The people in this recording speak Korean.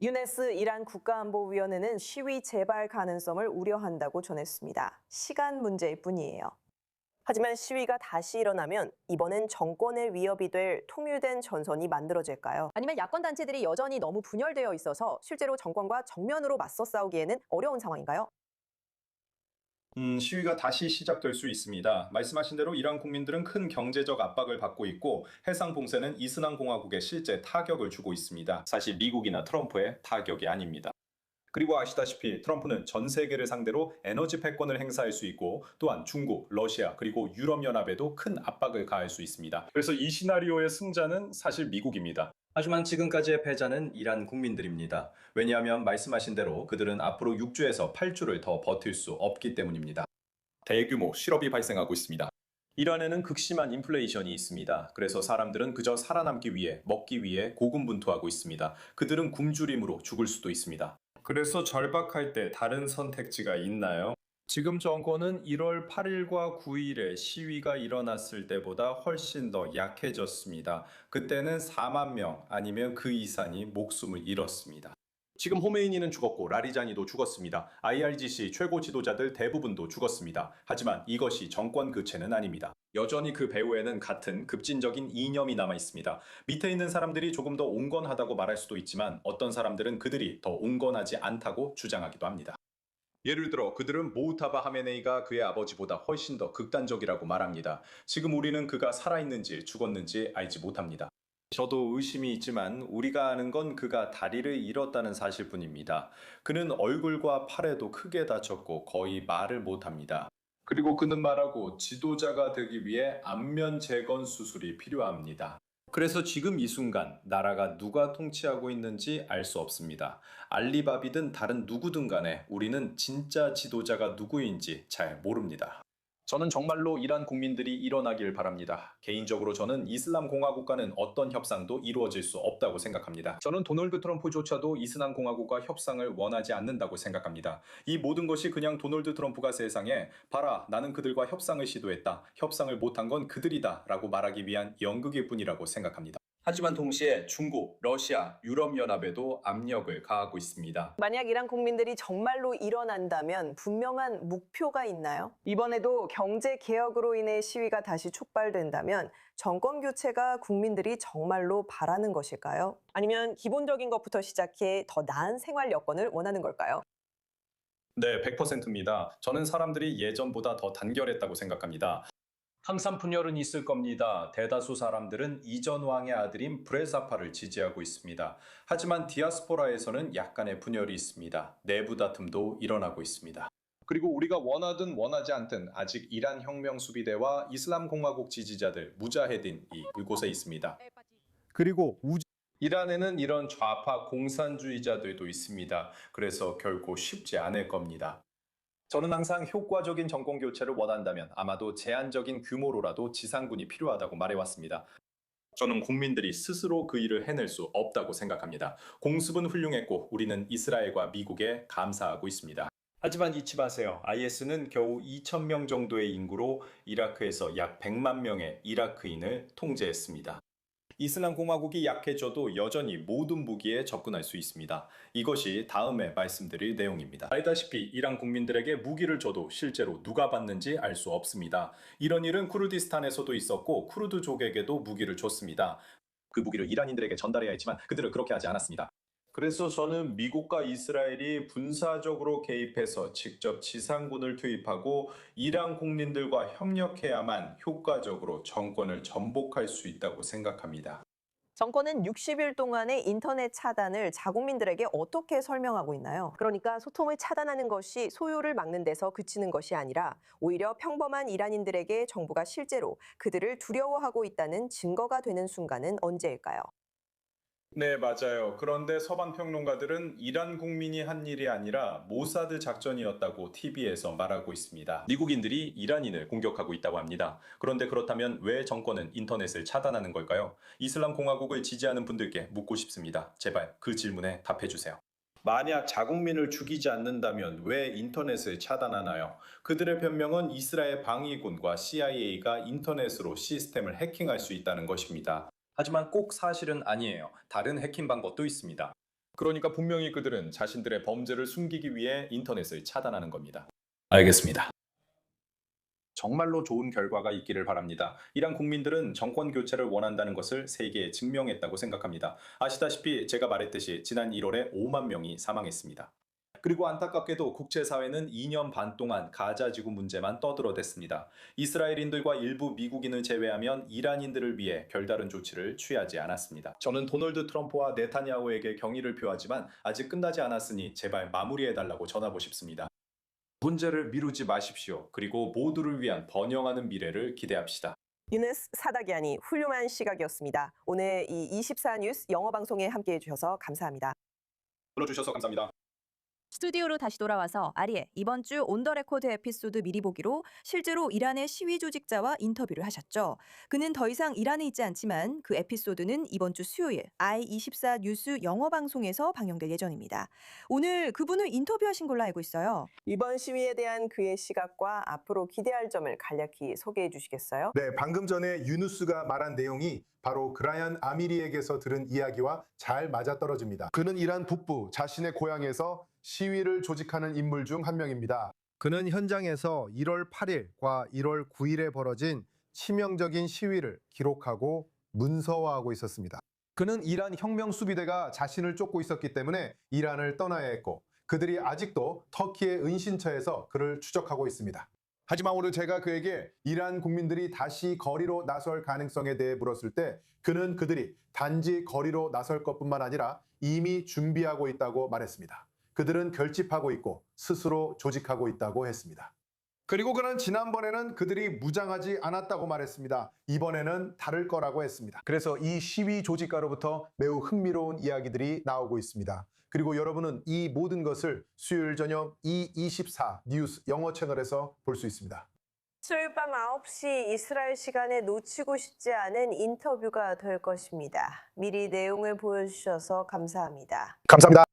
유네스 이란 국가안보위원회는 시위 재발 가능성을 우려한다고 전했습니다. 시간 문제일 뿐이에요. 하지만 시위가 다시 일어나면 이번엔 정권의 위협이 될 통일된 전선이 만들어질까요? 아니면 야권 단체들이 여전히 너무 분열되어 있어서 실제로 정권과 정면으로 맞서 싸우기에는 어려운 상황인가요? 시위가 다시 시작될 수 있습니다. 말씀하신 대로 이란 국민들은 큰 경제적 압박을 받고 있고 해상 봉쇄는 이슬람 공화국에 실제 타격을 주고 있습니다. 사실 미국이나 트럼프의 타격이 아닙니다. 그리고 아시다시피 트럼프는 전 세계를 상대로 에너지 패권을 행사할 수 있고 또한 중국, 러시아 그리고 유럽연합에도 큰 압박을 가할 수 있습니다. 그래서 이 시나리오의 승자는 사실 미국입니다. 하지만 지금까지의 패자는 이란 국민들입니다. 왜냐하면 말씀하신 대로 그들은 앞으로 6주에서 8주를 더 버틸 수 없기 때문입니다. 대규모 실업이 발생하고 있습니다. 이란에는 극심한 인플레이션이 있습니다. 그래서 사람들은 그저 살아남기 위해, 먹기 위해 고군분투하고 있습니다. 그들은 굶주림으로 죽을 수도 있습니다. 그래서 절박할 때 다른 선택지가 있나요? 지금 정권은 1월 8일과 9일에 시위가 일어났을 때보다 훨씬 더 약해졌습니다. 그때는 4만 명 아니면 그 이상이 목숨을 잃었습니다. 지금 호메이니는 죽었고 라리자니도 죽었습니다. IRGC 최고 지도자들 대부분도 죽었습니다. 하지만 이것이 정권 교체는 아닙니다. 여전히 그 배후에는 같은 급진적인 이념이 남아 있습니다. 밑에 있는 사람들이 조금 더 온건하다고 말할 수도 있지만 어떤 사람들은 그들이 더 온건하지 않다고 주장하기도 합니다. 예를 들어 그들은 모우타바 하메네이가 그의 아버지보다 훨씬 더 극단적이라고 말합니다. 지금 우리는 그가 살아있는지 죽었는지 알지 못합니다. 저도 의심이 있지만 우리가 아는 건 그가 다리를 잃었다는 사실뿐입니다. 그는 얼굴과 팔에도 크게 다쳤고 거의 말을 못합니다. 그리고 그는 말하고 지도자가 되기 위해 안면 재건 수술이 필요합니다. 그래서 지금 이 순간 나라가 누가 통치하고 있는지 알 수 없습니다. 알리바비든 다른 누구든 간에 우리는 진짜 지도자가 누구인지 잘 모릅니다. 저는 정말로 이란 국민들이 일어나길 바랍니다. 개인적으로 저는 이슬람 공화국과는 어떤 협상도 이루어질 수 없다고 생각합니다. 저는 도널드 트럼프조차도 이슬람 공화국과 협상을 원하지 않는다고 생각합니다. 이 모든 것이 그냥 도널드 트럼프가 세상에 봐라 나는 그들과 협상을 시도했다. 협상을 못한 건 그들이다 라고 말하기 위한 연극일 뿐이라고 생각합니다. 하지만 동시에 중국, 러시아, 유럽연합에도 압력을 가하고 있습니다. 만약 이란 국민들이 정말로 일어난다면 분명한 목표가 있나요? 이번에도 경제 개혁으로 인해 시위가 다시 촉발된다면 정권 교체가 국민들이 정말로 바라는 것일까요? 아니면 기본적인 것부터 시작해 더 나은 생활 여건을 원하는 걸까요? 네, 100%입니다. 저는 사람들이 예전보다 더 단결했다고 생각합니다. 항상 분열은 있을 겁니다. 대다수 사람들은 이전 왕의 아들인 브레사파를 지지하고 있습니다. 하지만 디아스포라에서는 약간의 분열이 있습니다. 내부 다툼도 일어나고 있습니다. 그리고 우리가 원하든 원하지 않든 아직 이란 혁명 수비대와 이슬람 공화국 지지자들 무자헤딘이 이곳에 있습니다. 그리고 이란에는 이런 좌파 공산주의자들도 있습니다. 그래서 결코 쉽지 않을 겁니다. 저는 항상 효과적인 정권 교체를 원한다면 아마도 제한적인 규모로라도 지상군이 필요하다고 말해왔습니다. 저는 국민들이 스스로 그 일을 해낼 수 없다고 생각합니다. 공습은 훌륭했고 우리는 이스라엘과 미국에 감사하고 있습니다. 하지만 잊지 마세요. IS는 겨우 2,000명 정도의 인구로 이라크에서 약 100만 명의 이라크인을 통제했습니다. 이슬람 공화국이 약해져도 여전히 모든 무기에 접근할 수 있습니다. 이것이 다음에 말씀드릴 내용입니다. 알다시피 이란 국민들에게 무기를 줘도 실제로 누가 받는지 알 수 없습니다. 이런 일은 쿠르디스탄에서도 있었고 쿠르드족에게도 무기를 줬습니다. 그 무기를 이란인들에게 전달해야 했지만 그들은 그렇게 하지 않았습니다. 그래서 저는 미국과 이스라엘이 군사적으로 개입해서 직접 지상군을 투입하고 이란 국민들과 협력해야만 효과적으로 정권을 전복할 수 있다고 생각합니다. 정권은 60일 동안의 인터넷 차단을 자국민들에게 어떻게 설명하고 있나요? 그러니까 소통을 차단하는 것이 소요를 막는 데서 그치는 것이 아니라 오히려 평범한 이란인들에게 정부가 실제로 그들을 두려워하고 있다는 증거가 되는 순간은 언제일까요? 네, 맞아요. 그런데 서방 평론가들은 이란 국민이 한 일이 아니라 모사드 작전이었다고 TV에서 말하고 있습니다. 미국인들이 이란인을 공격하고 있다고 합니다. 그런데 그렇다면 왜 정권은 인터넷을 차단하는 걸까요? 이슬람 공화국을 지지하는 분들께 묻고 싶습니다. 제발 그 질문에 답해 주세요. 만약 자국민을 죽이지 않는다면 왜 인터넷을 차단하나요? 그들의 변명은 이스라엘 방위군과 CIA가 인터넷으로 시스템을 해킹할 수 있다는 것입니다. 하지만 꼭 사실은 아니에요. 다른 해킹 방법도 있습니다. 그러니까 분명히 그들은 자신들의 범죄를 숨기기 위해 인터넷을 차단하는 겁니다. 알겠습니다. 정말로 좋은 결과가 있기를 바랍니다. 이란 국민들은 정권 교체를 원한다는 것을 세계에 증명했다고 생각합니다. 아시다시피 제가 말했듯이 지난 1월에 5만 명이 사망했습니다. 그리고 안타깝게도 국제사회는 2년 반 동안 가자 지구 문제만 떠들어댔습니다. 이스라엘인들과 일부 미국인을 제외하면 이란인들을 위해 별다른 조치를 취하지 않았습니다. 저는 도널드 트럼프와 네타냐후에게 경의를 표하지만 아직 끝나지 않았으니 제발 마무리해달라고 전하고 싶습니다. 문제를 미루지 마십시오. 그리고 모두를 위한 번영하는 미래를 기대합시다. 유네스 사다기안이 훌륭한 시각이었습니다. 오늘 이 24 뉴스 영어 방송에 함께해 주셔서 감사합니다. 불러주셔서 감사합니다. 스튜디오로 다시 돌아와서 아리에 이번 주 온 더 레코드 에피소드 미리 보기로 실제로 이란의 시위 조직자와 인터뷰를 하셨죠. 그는 더 이상 이란에 있지 않지만 그 에피소드는 이번 주 수요일 i24 뉴스 영어 방송에서 방영될 예정입니다. 오늘 그분을 인터뷰하신 걸로 알고 있어요. 이번 시위에 대한 그의 시각과 앞으로 기대할 점을 간략히 소개해 주시겠어요? 네, 방금 전에 유누스가 말한 내용이 바로 그라얀 아미리에게서 들은 이야기와 잘 맞아떨어집니다. 그는 이란 북부 자신의 고향에서 시위를 조직하는 인물 중 한 명입니다. 그는 현장에서 1월 8일과 1월 9일에 벌어진 치명적인 시위를 기록하고 문서화하고 있었습니다. 그는 이란 혁명 수비대가 자신을 쫓고 있었기 때문에 이란을 떠나야 했고 그들이 아직도 터키의 은신처에서 그를 추적하고 있습니다. 하지만 오늘 제가 그에게 이란 국민들이 다시 거리로 나설 가능성에 대해 물었을 때 그는 그들이 단지 거리로 나설 것뿐만 아니라 이미 준비하고 있다고 말했습니다. 그들은 결집하고 있고 스스로 조직하고 있다고 했습니다. 그리고 그는 지난번에는 그들이 무장하지 않았다고 말했습니다. 이번에는 다를 거라고 했습니다. 그래서 이 시위 조직가로부터 매우 흥미로운 이야기들이 나오고 있습니다. 그리고 여러분은 이 모든 것을 수요일 저녁 i24 뉴스 영어 채널에서 볼 수 있습니다. 수요일 밤 9시 이스라엘 시간에 놓치고 싶지 않은 인터뷰가 될 것입니다. 미리 내용을 보여주셔서 감사합니다. 감사합니다.